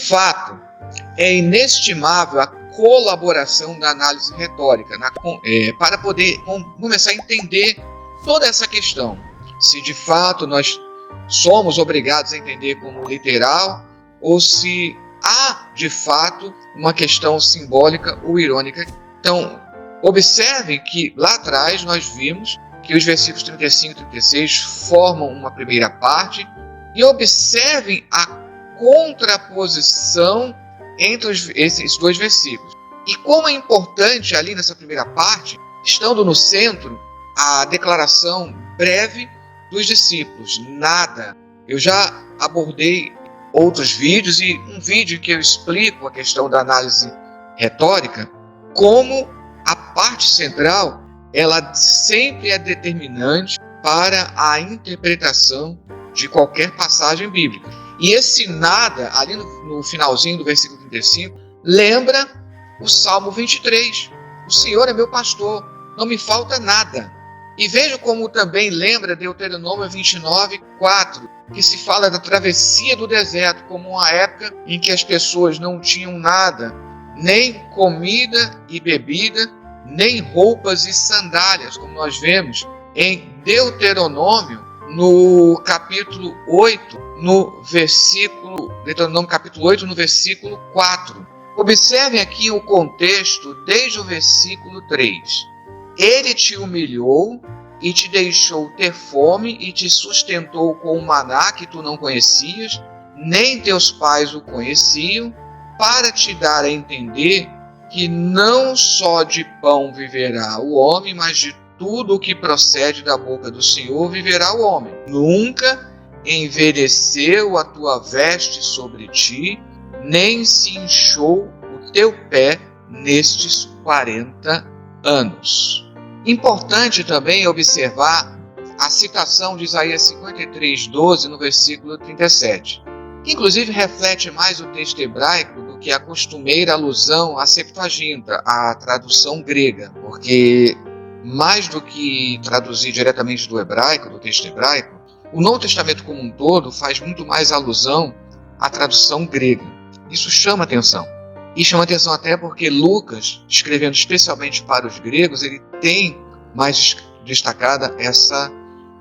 fato, é inestimável a colaboração da análise retórica para poder começar a entender toda essa questão. Se de fato nós somos obrigados a entender como literal ou se há de fato uma questão simbólica ou irônica. Então, observem que lá atrás nós vimos que os versículos 35 e 36 formam uma primeira parte e observem a contraposição entre esses dois versículos. E como é importante ali nessa primeira parte, estando no centro, a declaração breve dos discípulos, nada. Eu já abordei outros vídeos e um vídeo que eu explico a questão da análise retórica, como a parte central, ela sempre é determinante para a interpretação de qualquer passagem bíblica. E esse nada, ali no finalzinho do versículo 35, lembra o Salmo 23. O Senhor é meu pastor, não me falta nada. E veja como também lembra Deuteronômio 29, 4, que se fala da travessia do deserto como uma época em que as pessoas não tinham nada, nem comida e bebida, nem roupas e sandálias, como nós vemos em Deuteronômio, no capítulo 8, Deuteronômio capítulo 8, no versículo 4. Observem aqui o contexto desde o versículo 3. Ele te humilhou e te deixou ter fome e te sustentou com um maná que tu não conhecias, nem teus pais o conheciam, para te dar a entender que não só de pão viverá o homem, mas de tudo o que procede da boca do Senhor viverá o homem. Nunca envelheceu a tua veste sobre ti, nem se inchou o teu pé nestes 40 anos. Importante também observar a citação de Isaías 53, 12, no versículo 37, que inclusive reflete mais o texto hebraico do que a costumeira alusão à Septuaginta, à tradução grega, porque mais do que traduzir diretamente do hebraico, do texto hebraico, o Novo Testamento como um todo faz muito mais alusão à tradução grega. Isso chama atenção. E chama atenção até porque Lucas, escrevendo especialmente para os gregos, ele tem mais destacada essa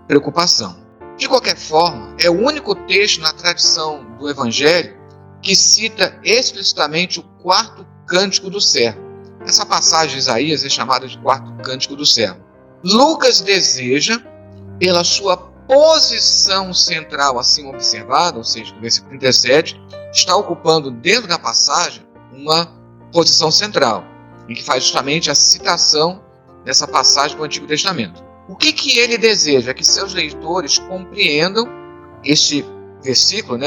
preocupação. De qualquer forma, é o único texto na tradição do Evangelho que cita explicitamente o quarto cântico do servo. Essa passagem de Isaías é chamada de quarto cântico do servo. Lucas deseja, pela sua posição central assim observada, ou seja, no versículo 37, está ocupando dentro da passagem uma posição central, em que faz justamente a citação dessa passagem do Antigo Testamento. O que ele deseja? Que seus leitores compreendam este versículo,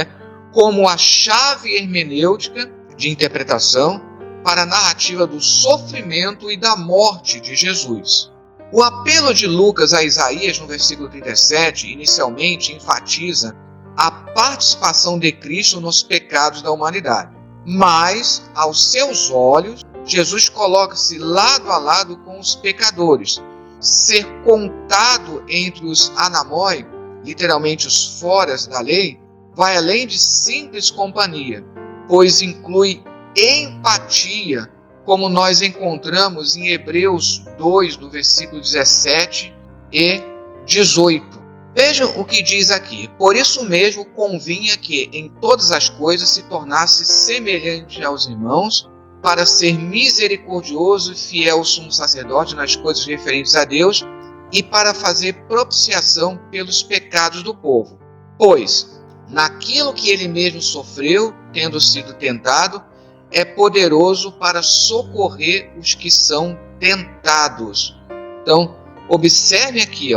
como a chave hermenêutica de interpretação para a narrativa do sofrimento e da morte de Jesus. O apelo de Lucas a Isaías no versículo 37, inicialmente enfatiza a participação de Cristo nos pecados da humanidade. Mas, aos seus olhos, Jesus coloca-se lado a lado com os pecadores. Ser contado entre os anamoi, literalmente os foras da lei, vai além de simples companhia, pois inclui empatia, como nós encontramos em Hebreus 2, no versículo 17 e 18. Vejam o que diz aqui. Por isso mesmo convinha que em todas as coisas se tornasse semelhante aos irmãos, para ser misericordioso e fiel sumo sacerdote nas coisas referentes a Deus e para fazer propiciação pelos pecados do povo. Pois, naquilo que ele mesmo sofreu, tendo sido tentado, é poderoso para socorrer os que são tentados. Então, observe aqui,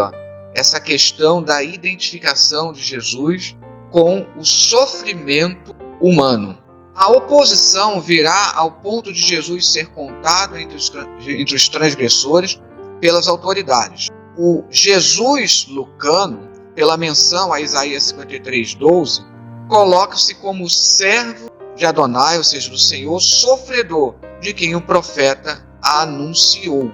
essa questão da identificação de Jesus com o sofrimento humano. A oposição virá ao ponto de Jesus ser contado entre os transgressores pelas autoridades. O Jesus lucano, pela menção a Isaías 53, 12, coloca-se como servo de Adonai, ou seja, do Senhor, sofredor, de quem o profeta anunciou.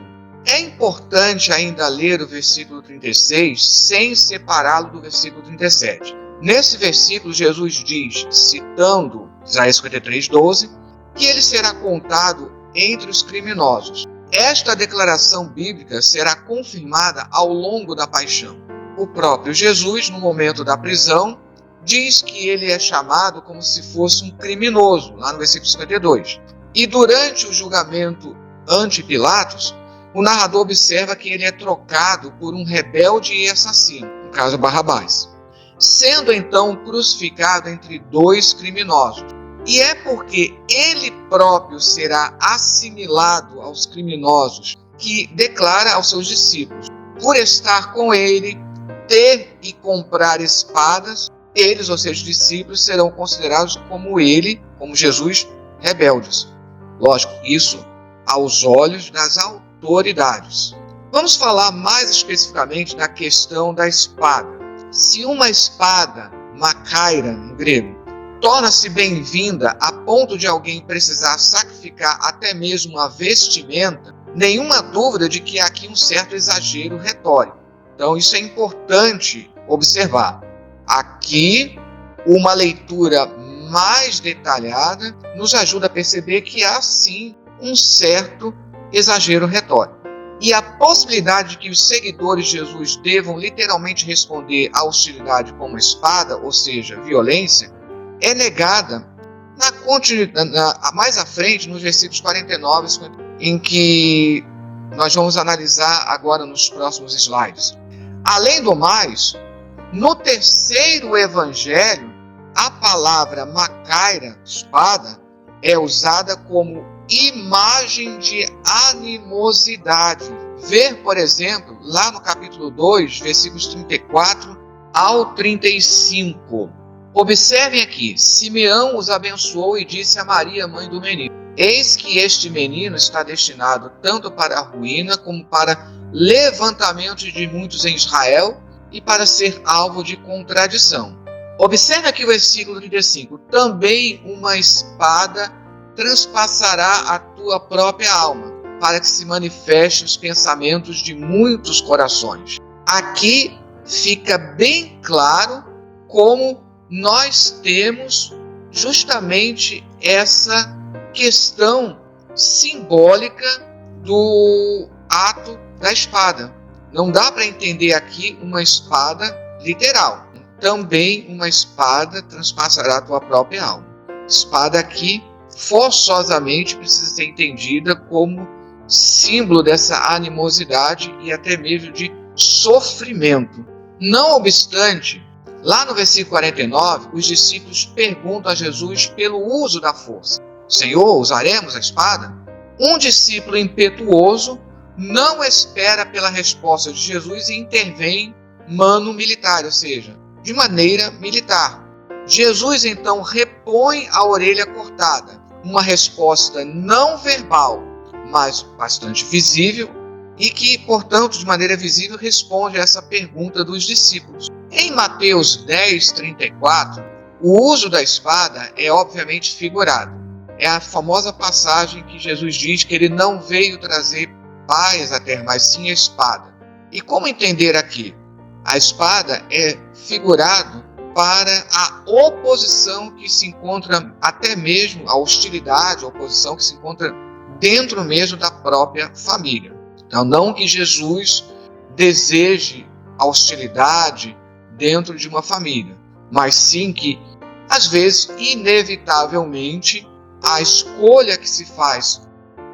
É importante ainda ler o versículo 36 sem separá-lo do versículo 37. Nesse versículo, Jesus diz, citando Isaías 53:12, que ele será contado entre os criminosos. Esta declaração bíblica será confirmada ao longo da paixão. O próprio Jesus, no momento da prisão, diz que ele é chamado como se fosse um criminoso, lá no versículo 52. E durante o julgamento ante Pilatos, o narrador observa que ele é trocado por um rebelde e assassino, no caso Barrabás, sendo então crucificado entre dois criminosos. E é porque ele próprio será assimilado aos criminosos que declara aos seus discípulos: por estar com ele, ter e comprar espadas, eles, ou seus discípulos, serão considerados como ele, como Jesus, rebeldes. Lógico, isso aos olhos das autoridades. Vamos falar mais especificamente da questão da espada. Se uma espada, macaira no grego, torna-se bem-vinda a ponto de alguém precisar sacrificar até mesmo uma vestimenta, nenhuma dúvida de que há aqui um certo exagero retórico. Então isso é importante observar. Aqui, uma leitura mais detalhada nos ajuda a perceber que há sim um certo exagero retórico. E a possibilidade de que os seguidores de Jesus devam literalmente responder à hostilidade com uma espada, ou seja, violência, é negada mais à frente, nos versículos 49 e 50, em que nós vamos analisar agora nos próximos slides. Além do mais, no terceiro evangelho, a palavra macaira, espada, é usada como imagem de animosidade. Ver, por exemplo, lá no capítulo 2, versículos 34 ao 35. Observem aqui, Simeão os abençoou e disse a Maria, mãe do menino: eis que este menino está destinado tanto para a ruína como para levantamento de muitos em Israel e para ser alvo de contradição. Observe aqui o versículo 35. Também uma espada transpassará a tua própria alma, para que se manifeste os pensamentos de muitos corações. Aqui fica bem claro como nós temos justamente essa questão simbólica do ato da espada. Não dá para entender aqui uma espada literal. Também uma espada transpassará a tua própria alma. Espada aqui forçosamente precisa ser entendida como símbolo dessa animosidade e até mesmo de sofrimento. Não obstante, lá no versículo 49, os discípulos perguntam a Jesus pelo uso da força. Senhor, usaremos a espada? Um discípulo impetuoso não espera pela resposta de Jesus e intervém mano militar, ou seja, de maneira militar. Jesus então repõe a orelha cortada, uma resposta não verbal, mas bastante visível, e que, portanto, de maneira visível, responde a essa pergunta dos discípulos. Em Mateus 10:34, o uso da espada é obviamente figurado. É a famosa passagem que Jesus diz que ele não veio trazer paz à terra, mas sim a espada. E como entender aqui? A espada é figurado para a oposição que se encontra, até mesmo a hostilidade, a oposição que se encontra dentro mesmo da própria família. Então, não que Jesus deseje a hostilidade dentro de uma família, mas sim que, às vezes, inevitavelmente, a escolha que se faz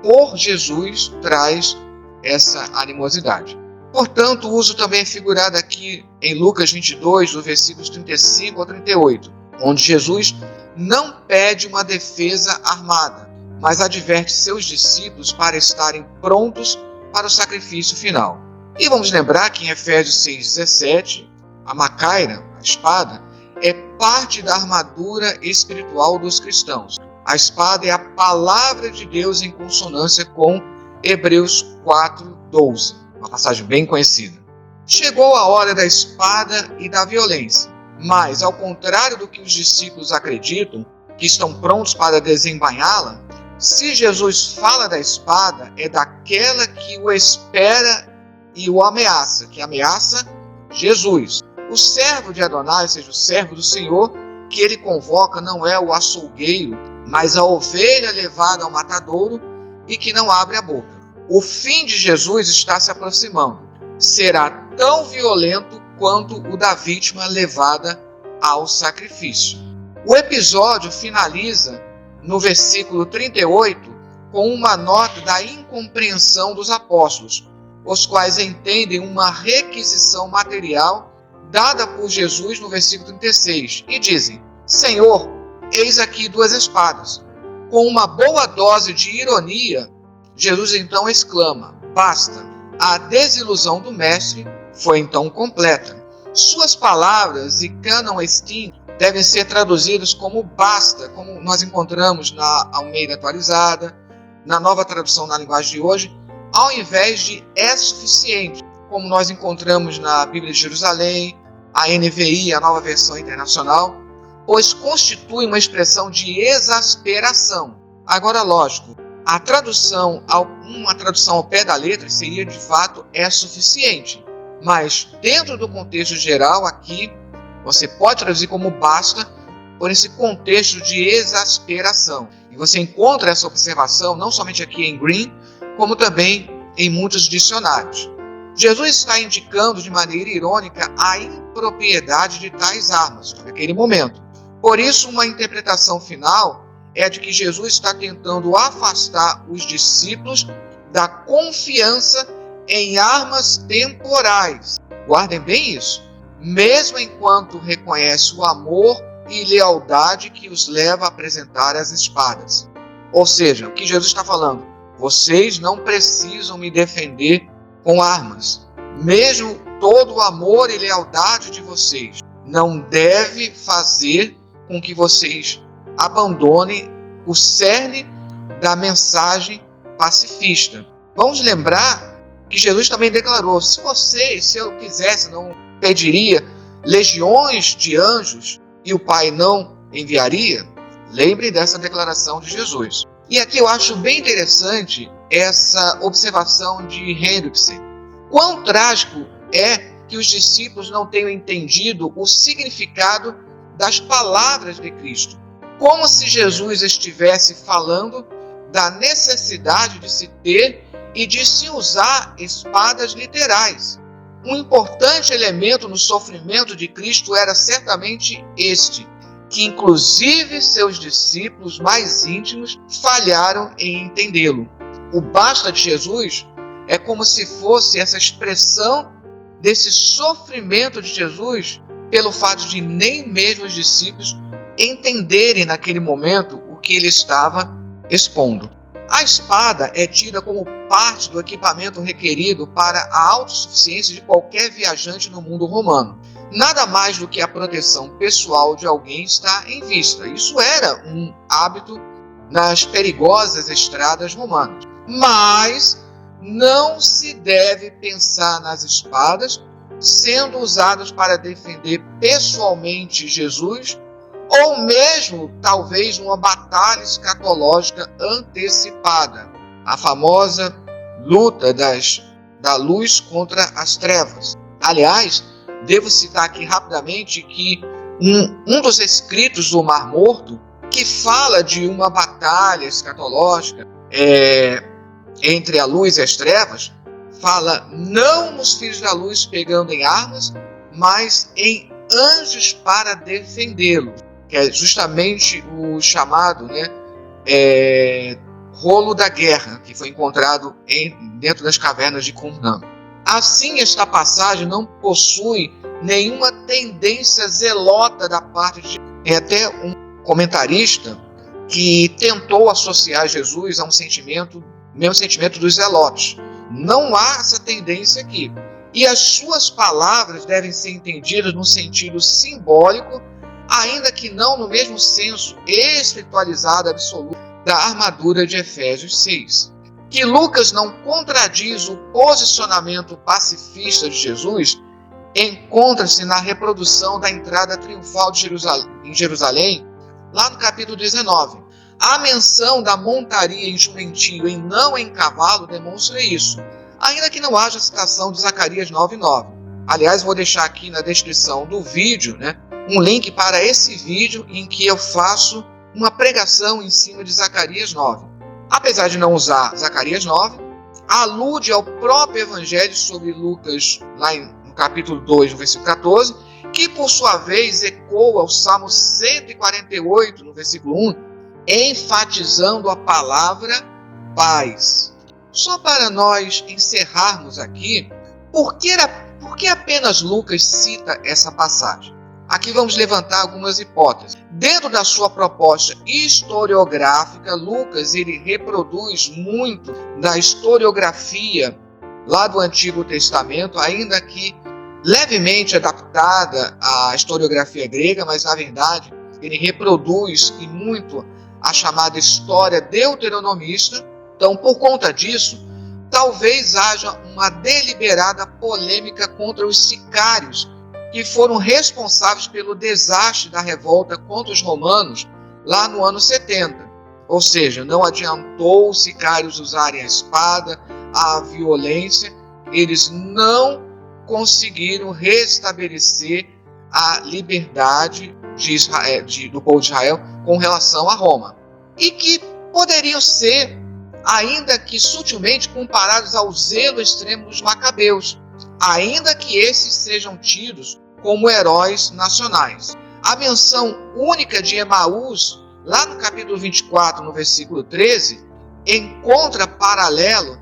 por Jesus traz essa animosidade. Portanto, o uso também é figurado aqui em Lucas 22, do versículos 35 ao 38, onde Jesus não pede uma defesa armada, mas adverte seus discípulos para estarem prontos para o sacrifício final. E vamos lembrar que em Efésios 6,17, a macaira, a espada, é parte da armadura espiritual dos cristãos. A espada é a palavra de Deus em consonância com Hebreus 4:12, uma passagem bem conhecida. Chegou a hora da espada e da violência, mas, ao contrário do que os discípulos acreditam, que estão prontos para desembainhá-la, se Jesus fala da espada, é daquela que o espera e o ameaça, que ameaça Jesus. O servo de Adonai, ou seja, o servo do Senhor, que ele convoca não é o açougueiro, mas a ovelha levada ao matadouro e que não abre a boca. O fim de Jesus está se aproximando. Será tão violento quanto o da vítima levada ao sacrifício. O episódio finaliza no versículo 38 com uma nota da incompreensão dos apóstolos, os quais entendem uma requisição material dada por Jesus no versículo 36 e dizem: Senhor, eis aqui 2 espadas. Com uma boa dose de ironia, Jesus então exclama: basta. A desilusão do mestre foi então completa. Suas palavras e canon estim devem ser traduzidas como basta, como nós encontramos na Almeida Atualizada, na Nova Tradução na Linguagem de Hoje, ao invés de é suficiente, como nós encontramos na Bíblia de Jerusalém, a NVI, a Nova Versão Internacional, pois constitui uma expressão de exasperação. Agora, lógico, uma tradução ao pé da letra seria, de fato, é suficiente. Mas, dentro do contexto geral, aqui, você pode traduzir como basta, por esse contexto de exasperação. E você encontra essa observação, não somente aqui em Green, como também em muitos dicionários. Jesus está indicando de maneira irônica a impropriedade de tais armas naquele momento. Por isso, uma interpretação final é a de que Jesus está tentando afastar os discípulos da confiança em armas temporais. Guardem bem isso. Mesmo enquanto reconhece o amor e lealdade que os leva a apresentar as espadas. Ou seja, o que Jesus está falando? Vocês não precisam me defender com armas. Mesmo todo o amor e lealdade de vocês não deve fazer com que vocês abandonem o cerne da mensagem pacifista. Vamos lembrar que Jesus também declarou: se eu quisesse, não pediria legiões de anjos e o Pai não enviaria? Lembre dessa declaração de Jesus. E aqui eu acho bem interessante essa observação de Hendrickson. Quão trágico é que os discípulos não tenham entendido o significado das palavras de Cristo. Como se Jesus estivesse falando da necessidade de se ter e de se usar espadas literais. Um importante elemento no sofrimento de Cristo era certamente este, que inclusive seus discípulos mais íntimos falharam em entendê-lo. O basta de Jesus é como se fosse essa expressão desse sofrimento de Jesus pelo fato de nem mesmo os discípulos entenderem naquele momento o que ele estava expondo. A espada é tida como parte do equipamento requerido para a autossuficiência de qualquer viajante no mundo romano. Nada mais do que a proteção pessoal de alguém está em vista. Isso era um hábito nas perigosas estradas romanas. Mas não se deve pensar nas espadas sendo usadas para defender pessoalmente Jesus, ou mesmo, talvez, numa batalha escatológica antecipada, a famosa luta da luz contra as trevas. Aliás, devo citar aqui rapidamente que um dos escritos do Mar Morto, que fala de uma batalha escatológica entre a luz e as trevas, fala não nos filhos da luz pegando em armas, mas em anjos para defendê-los, que é justamente o chamado rolo da guerra, que foi encontrado dentro das cavernas de Qumran. Assim, esta passagem não possui nenhuma tendência zelota da parte de... Tem até um comentarista que tentou associar Jesus a um sentimento, mesmo sentimento dos zelotes. Não há essa tendência aqui. E as suas palavras devem ser entendidas no sentido simbólico, ainda que não no mesmo senso espiritualizado absoluto da armadura de Efésios 6. Que Lucas não contradiz o posicionamento pacifista de Jesus encontra-se na reprodução da entrada triunfal em Jerusalém, lá no capítulo 19. A menção da montaria em jumentil e não em cavalo demonstra isso, ainda que não haja citação de Zacarias 9:9. Aliás, vou deixar aqui na descrição do vídeo, né, um link para esse vídeo em que eu faço uma pregação em cima de Zacarias 9. Apesar de não usar Zacarias 9, alude ao próprio Evangelho sobre Lucas, lá no capítulo 2, no versículo 14, que por sua vez ecoa o Salmo 148, no versículo 1, enfatizando a palavra paz. Só para nós encerrarmos aqui, por que apenas Lucas cita essa passagem? Aqui vamos levantar algumas hipóteses. Dentro da sua proposta historiográfica, Lucas ele reproduz muito da historiografia lá do Antigo Testamento, ainda que levemente adaptada à historiografia grega, mas na verdade ele reproduz e muito a chamada história deuteronomista. Então, por conta disso, talvez haja uma deliberada polêmica contra os sicários que foram responsáveis pelo desastre da revolta contra os romanos lá no ano 70. Ou seja, não adiantou os sicários usarem a espada, a violência, eles não conseguiram restabelecer a liberdade do povo de Israel com relação a Roma. E que poderiam ser, ainda que sutilmente, comparados ao zelo extremo dos macabeus, ainda que esses sejam tidos como heróis nacionais. A menção única de Emaús, lá no capítulo 24, no versículo 13, encontra paralelo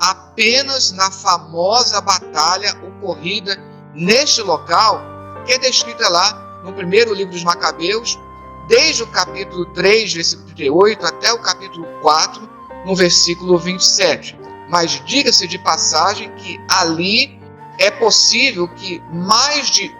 apenas na famosa batalha ocorrida neste local, que é descrita lá no primeiro livro dos Macabeus, desde o capítulo 3, versículo 38, até o capítulo 4, no versículo 27. Mas diga-se de passagem que ali é possível que mais de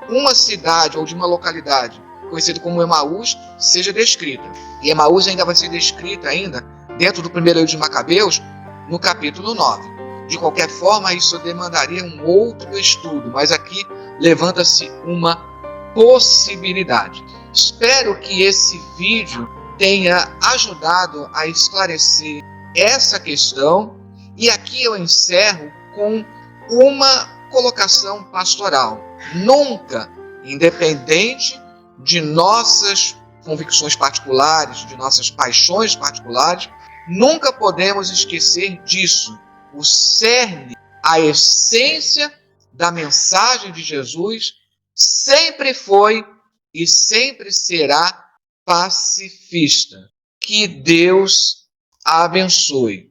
uma cidade ou de uma localidade, conhecida como Emaús, seja descrita. E Emaús ainda vai ser descrita ainda dentro do primeiro livro de Macabeus, no capítulo 9. De qualquer forma, isso demandaria um outro estudo, mas aqui levanta-se uma possibilidade. Espero que esse vídeo tenha ajudado a esclarecer essa questão, e aqui eu encerro com uma colocação pastoral. Nunca, independente de nossas convicções particulares, de nossas paixões particulares, nunca podemos esquecer disso. O cerne, a essência da mensagem de Jesus sempre foi e sempre será pacifista. Que Deus a abençoe.